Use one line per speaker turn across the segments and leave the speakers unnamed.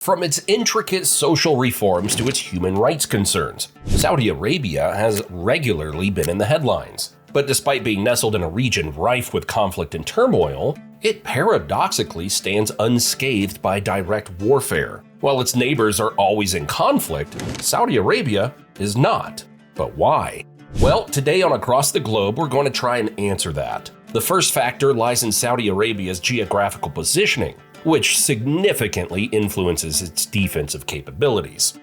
From its intricate social reforms to its human rights concerns, Saudi Arabia has regularly been in the headlines. But despite being nestled in a region rife with conflict and turmoil, it paradoxically stands unscathed by direct warfare. While its neighbors are always in conflict, Saudi Arabia is not. But why? Well, today on Across the Globe, we're going to try and answer that. The first factor lies in Saudi Arabia's geographical positioning, which significantly influences its defensive capabilities.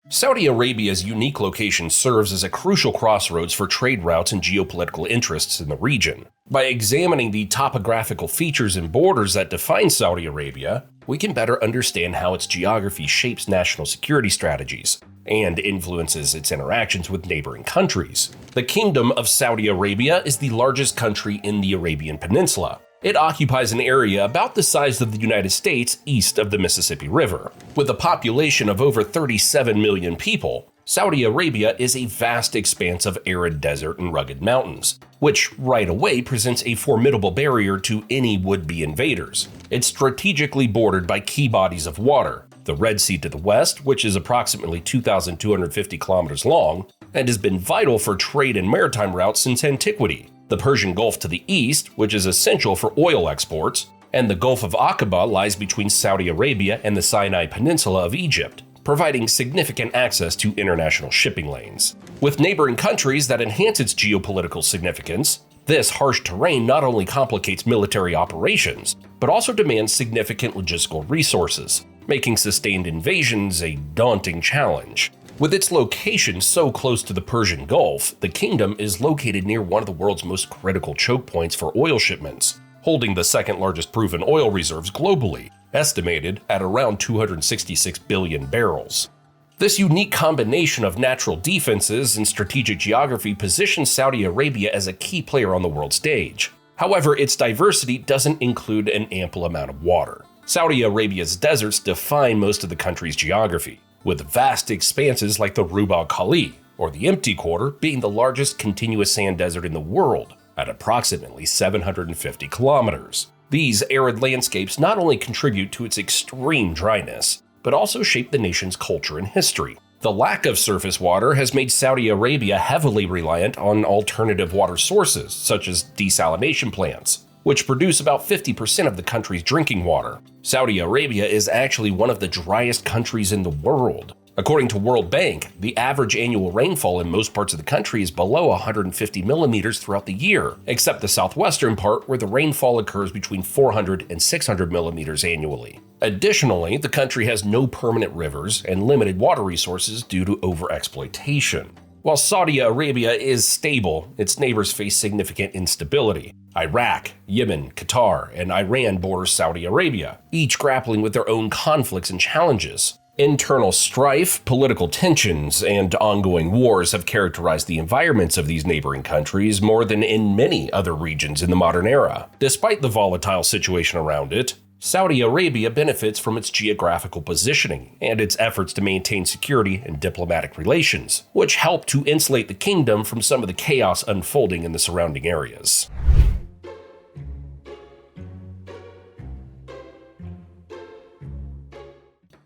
Saudi Arabia's unique location serves as a crucial crossroads for trade routes and geopolitical interests in the region. By examining the topographical features and borders that define Saudi Arabia, we can better understand how its geography shapes national security strategies and influences its interactions with neighboring countries. The Kingdom of Saudi Arabia is the largest country in the Arabian Peninsula. It occupies an area about the size of the United States east of the Mississippi River. With a population of over 37 million people, Saudi Arabia is a vast expanse of arid desert and rugged mountains, which right away presents a formidable barrier to any would-be invaders. It's strategically bordered by key bodies of water: the Red Sea to the west, which is approximately 2,250 kilometers long, and has been vital for trade and maritime routes since antiquity; the Persian Gulf to the east, which is essential for oil exports; and the Gulf of Aqaba lies between Saudi Arabia and the Sinai Peninsula of Egypt, providing significant access to international shipping lanes. With neighboring countries that enhance its geopolitical significance, this harsh terrain not only complicates military operations, but also demands significant logistical resources, making sustained invasions a daunting challenge. With its location so close to the Persian Gulf, the kingdom is located near one of the world's most critical choke points for oil shipments, holding the second largest proven oil reserves globally, estimated at around 266 billion barrels. This unique combination of natural defenses and strategic geography positions Saudi Arabia as a key player on the world stage. However, its diversity doesn't include an ample amount of water. Saudi Arabia's deserts define most of the country's geography, with vast expanses like the Rub' al Khali, or the Empty Quarter, being the largest continuous sand desert in the world, at approximately 750 kilometers. These arid landscapes not only contribute to its extreme dryness, but also shape the nation's culture and history. The lack of surface water has made Saudi Arabia heavily reliant on alternative water sources, such as desalination plants, which produce about 50% of the country's drinking water. Saudi Arabia is actually one of the driest countries in the world. According to World Bank, the average annual rainfall in most parts of the country is below 150 millimeters throughout the year, except the southwestern part where the rainfall occurs between 400 and 600 millimeters annually. Additionally, the country has no permanent rivers and limited water resources due to overexploitation. While Saudi Arabia is stable, its neighbors face significant instability. Iraq, Yemen, Qatar, and Iran border Saudi Arabia, each grappling with their own conflicts and challenges. Internal strife, political tensions, and ongoing wars have characterized the environments of these neighboring countries more than in many other regions in the modern era. Despite the volatile situation around it, Saudi Arabia benefits from its geographical positioning and its efforts to maintain security and diplomatic relations, which help to insulate the kingdom from some of the chaos unfolding in the surrounding areas.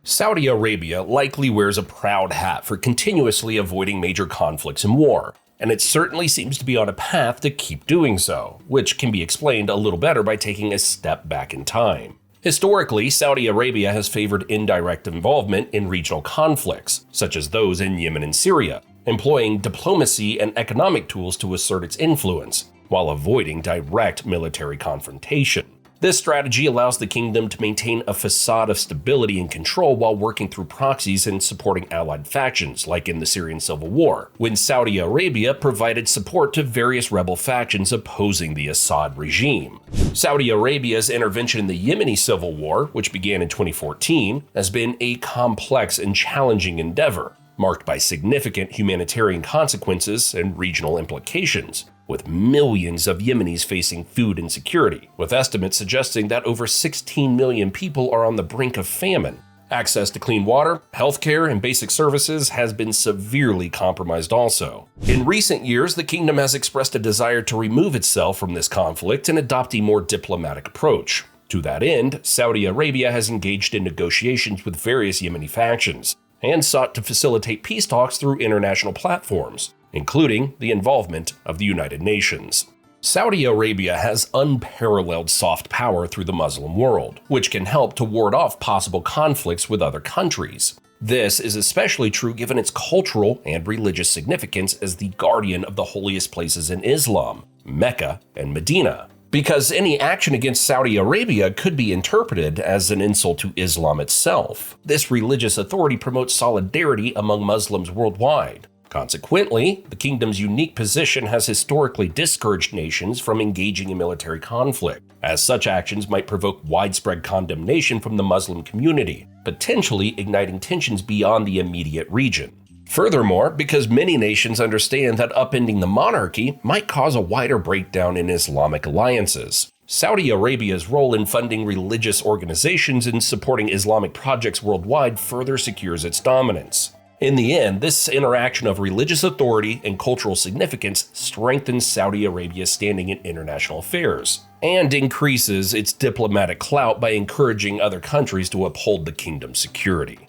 Saudi Arabia likely wears a proud hat for continuously avoiding major conflicts and war, and it certainly seems to be on a path to keep doing so, which can be explained a little better by taking a step back in time. Historically, Saudi Arabia has favored indirect involvement in regional conflicts, such as those in Yemen and Syria, employing diplomacy and economic tools to assert its influence, while avoiding direct military confrontation. This strategy allows the kingdom to maintain a facade of stability and control while working through proxies and supporting allied factions, like in the Syrian civil war, when Saudi Arabia provided support to various rebel factions opposing the Assad regime. Saudi Arabia's intervention in the Yemeni civil war, which began in 2014, has been a complex and challenging endeavor, marked by significant humanitarian consequences and regional implications, with millions of Yemenis facing food insecurity, with estimates suggesting that over 16 million people are on the brink of famine, Access to clean water, healthcare, and basic services has been severely compromised also. In recent years, the kingdom has expressed a desire to remove itself from this conflict and adopt a more diplomatic approach. To that end, Saudi Arabia has engaged in negotiations with various Yemeni factions and sought to facilitate peace talks through international platforms, including the involvement of the United Nations. Saudi Arabia has unparalleled soft power through the Muslim world, which can help to ward off possible conflicts with other countries. This is especially true given its cultural and religious significance as the guardian of the holiest places in Islam, Mecca and Medina, because any action against Saudi Arabia could be interpreted as an insult to Islam itself. This religious authority promotes solidarity among Muslims worldwide. Consequently, the kingdom's unique position has historically discouraged nations from engaging in military conflict, as such actions might provoke widespread condemnation from the Muslim community, potentially igniting tensions beyond the immediate region. Furthermore, because many nations understand that upending the monarchy might cause a wider breakdown in Islamic alliances, Saudi Arabia's role in funding religious organizations and supporting Islamic projects worldwide further secures its dominance. In the end, this interaction of religious authority and cultural significance strengthens Saudi Arabia's standing in international affairs and increases its diplomatic clout by encouraging other countries to uphold the kingdom's security.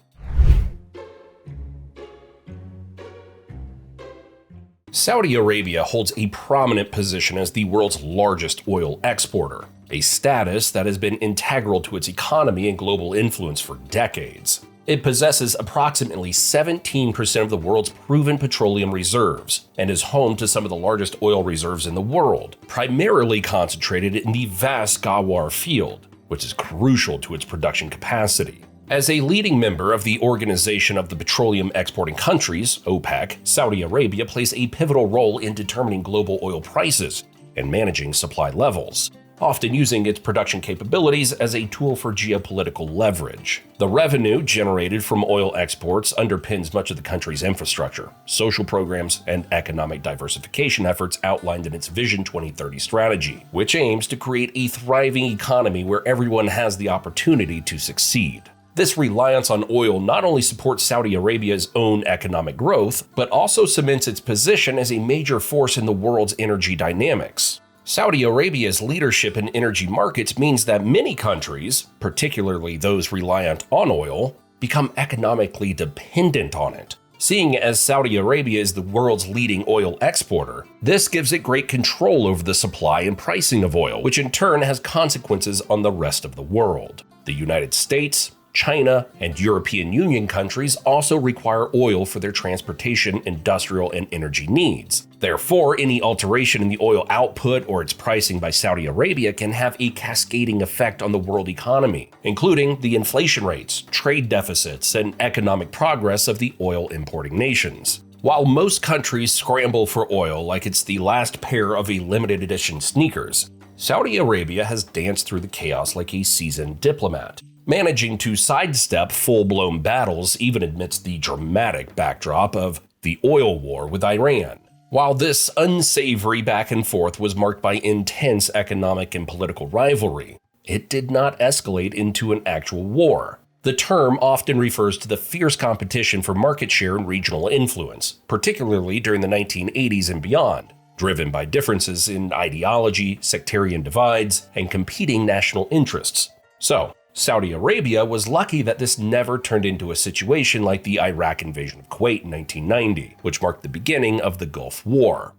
Saudi Arabia holds a prominent position as the world's largest oil exporter, a status that has been integral to its economy and global influence for decades. It possesses approximately 17% of the world's proven petroleum reserves and is home to some of the largest oil reserves in the world, primarily concentrated in the vast Ghawar field, which is crucial to its production capacity. As a leading member of the Organization of the Petroleum Exporting Countries, OPEC, Saudi Arabia plays a pivotal role in determining global oil prices and managing supply levels, often using its production capabilities as a tool for geopolitical leverage. The revenue generated from oil exports underpins much of the country's infrastructure, social programs, and economic diversification efforts outlined in its Vision 2030 strategy, which aims to create a thriving economy where everyone has the opportunity to succeed. This reliance on oil not only supports Saudi Arabia's own economic growth, but also cements its position as a major force in the world's energy dynamics. Saudi Arabia's leadership in energy markets means that many countries, particularly those reliant on oil, become economically dependent on it. Seeing as Saudi Arabia is the world's leading oil exporter, this gives it great control over the supply and pricing of oil, which in turn has consequences on the rest of the world. The United States, China, and European Union countries also require oil for their transportation, industrial, and energy needs. Therefore, any alteration in the oil output or its pricing by Saudi Arabia can have a cascading effect on the world economy, including the inflation rates, trade deficits, and economic progress of the oil importing nations. While most countries scramble for oil like it's the last pair of a limited edition sneakers, Saudi Arabia has danced through the chaos like a seasoned diplomat, managing to sidestep full-blown battles even amidst the dramatic backdrop of the oil war with Iran. While this unsavory back and forth was marked by intense economic and political rivalry, it did not escalate into an actual war. The term often refers to the fierce competition for market share and regional influence, particularly during the 1980s and beyond, driven by differences in ideology, sectarian divides, and competing national interests. So, Saudi Arabia was lucky that this never turned into a situation like the Iraq invasion of Kuwait in 1990, which marked the beginning of the Gulf War.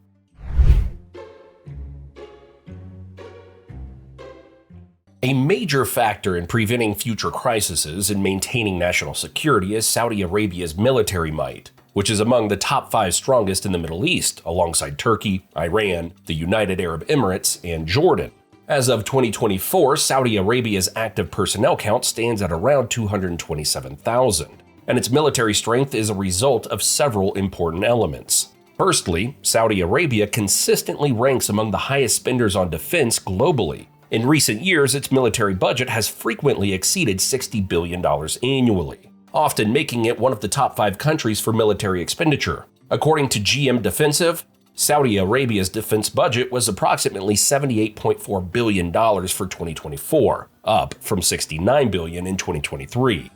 A major factor in preventing future crises and maintaining national security is Saudi Arabia's military might, which is among the top 5 strongest in the Middle East, alongside Turkey, Iran, the United Arab Emirates, and Jordan. As of 2024, Saudi Arabia's active personnel count stands at around 227,000, and its military strength is a result of several important elements. Firstly, Saudi Arabia consistently ranks among the highest spenders on defense globally. In recent years, its military budget has frequently exceeded $60 billion annually, often making it one of the top 5 countries for military expenditure. According to GM Defensive, Saudi Arabia's defense budget was approximately $78.4 billion for 2024, up from $69 billion in 2023.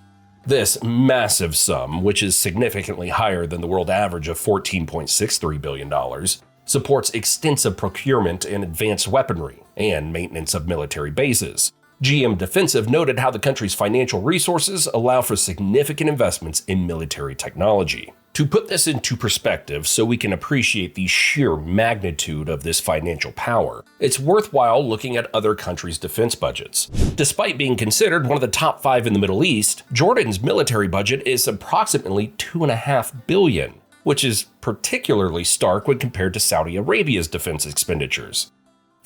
This massive sum, which is significantly higher than the world average of $14.63 billion, supports extensive procurement and advanced weaponry and maintenance of military bases. GM Defensive noted how the country's financial resources allow for significant investments in military technology. To put this into perspective so we can appreciate the sheer magnitude of this financial power, it's worthwhile looking at other countries' defense budgets. Despite being considered one of the top 5 in the Middle East, Jordan's military budget is approximately $2.5 billion, which is particularly stark when compared to Saudi Arabia's defense expenditures.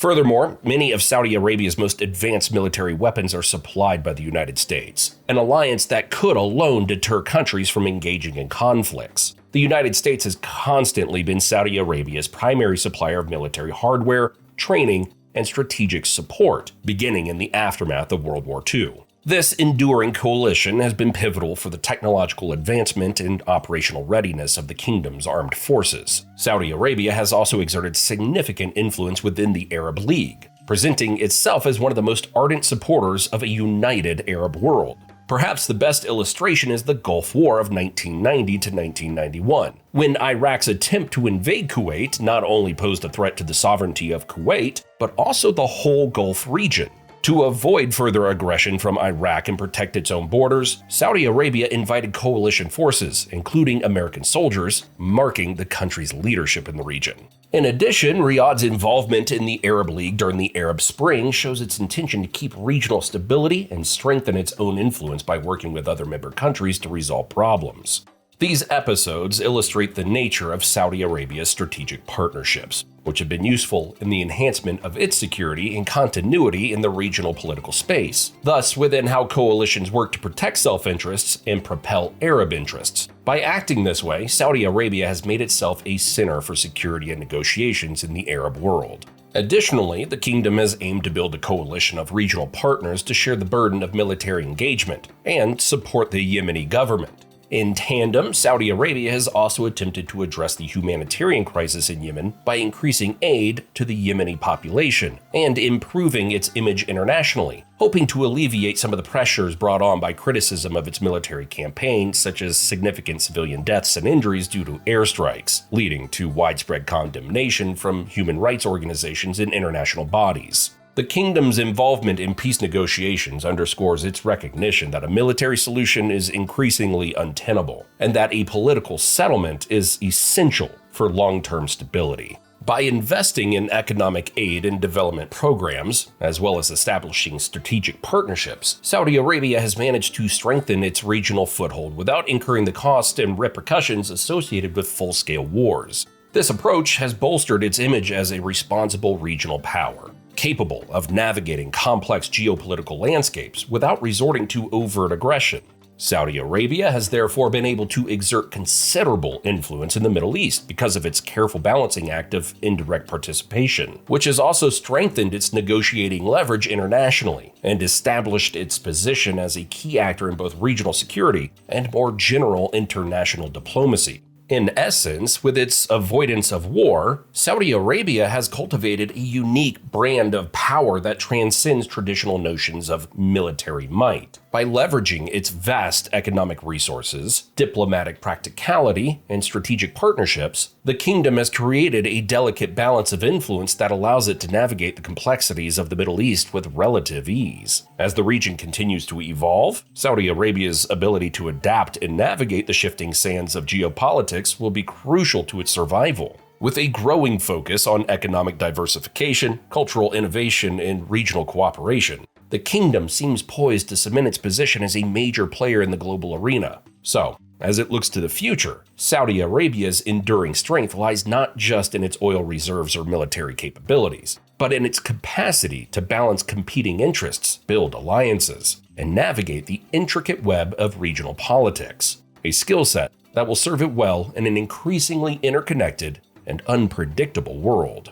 Furthermore, many of Saudi Arabia's most advanced military weapons are supplied by the United States, an alliance that could alone deter countries from engaging in conflicts. The United States has constantly been Saudi Arabia's primary supplier of military hardware, training, and strategic support, beginning in the aftermath of World War II. This enduring coalition has been pivotal for the technological advancement and operational readiness of the kingdom's armed forces. Saudi Arabia has also exerted significant influence within the Arab League, presenting itself as one of the most ardent supporters of a united Arab world. Perhaps the best illustration is the Gulf War of 1990 to 1991, when Iraq's attempt to invade Kuwait not only posed a threat to the sovereignty of Kuwait, but also the whole Gulf region. To avoid further aggression from Iraq and protect its own borders, Saudi Arabia invited coalition forces, including American soldiers, marking the country's leadership in the region. In addition, Riyadh's involvement in the Arab League during the Arab Spring shows its intention to keep regional stability and strengthen its own influence by working with other member countries to resolve problems. These episodes illustrate the nature of Saudi Arabia's strategic partnerships, which have been useful in the enhancement of its security and continuity in the regional political space, thus within how coalitions work to protect self-interests and propel Arab interests. By acting this way, Saudi Arabia has made itself a center for security and negotiations in the Arab world. Additionally, the kingdom has aimed to build a coalition of regional partners to share the burden of military engagement and support the Yemeni government. In tandem, Saudi Arabia has also attempted to address the humanitarian crisis in Yemen by increasing aid to the Yemeni population and improving its image internationally, hoping to alleviate some of the pressures brought on by criticism of its military campaign, such as significant civilian deaths and injuries due to airstrikes, leading to widespread condemnation from human rights organizations and international bodies. The kingdom's involvement in peace negotiations underscores its recognition that a military solution is increasingly untenable, and that a political settlement is essential for long-term stability. By investing in economic aid and development programs, as well as establishing strategic partnerships, Saudi Arabia has managed to strengthen its regional foothold without incurring the cost and repercussions associated with full-scale wars. This approach has bolstered its image as a responsible regional power, capable of navigating complex geopolitical landscapes without resorting to overt aggression. Saudi Arabia has therefore been able to exert considerable influence in the Middle East because of its careful balancing act of indirect participation, which has also strengthened its negotiating leverage internationally and established its position as a key actor in both regional security and more general international diplomacy. In essence, with its avoidance of war, Saudi Arabia has cultivated a unique brand of power that transcends traditional notions of military might. By leveraging its vast economic resources, diplomatic practicality, and strategic partnerships, the kingdom has created a delicate balance of influence that allows it to navigate the complexities of the Middle East with relative ease. As the region continues to evolve, Saudi Arabia's ability to adapt and navigate the shifting sands of geopolitics will be crucial to its survival. With a growing focus on economic diversification, cultural innovation, and regional cooperation, the kingdom seems poised to cement its position as a major player in the global arena. So, as it looks to the future, Saudi Arabia's enduring strength lies not just in its oil reserves or military capabilities, but in its capacity to balance competing interests, build alliances, and navigate the intricate web of regional politics, a skill set that will serve it well in an increasingly interconnected and unpredictable world.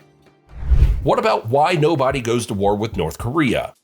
What about why nobody goes to war with North Korea?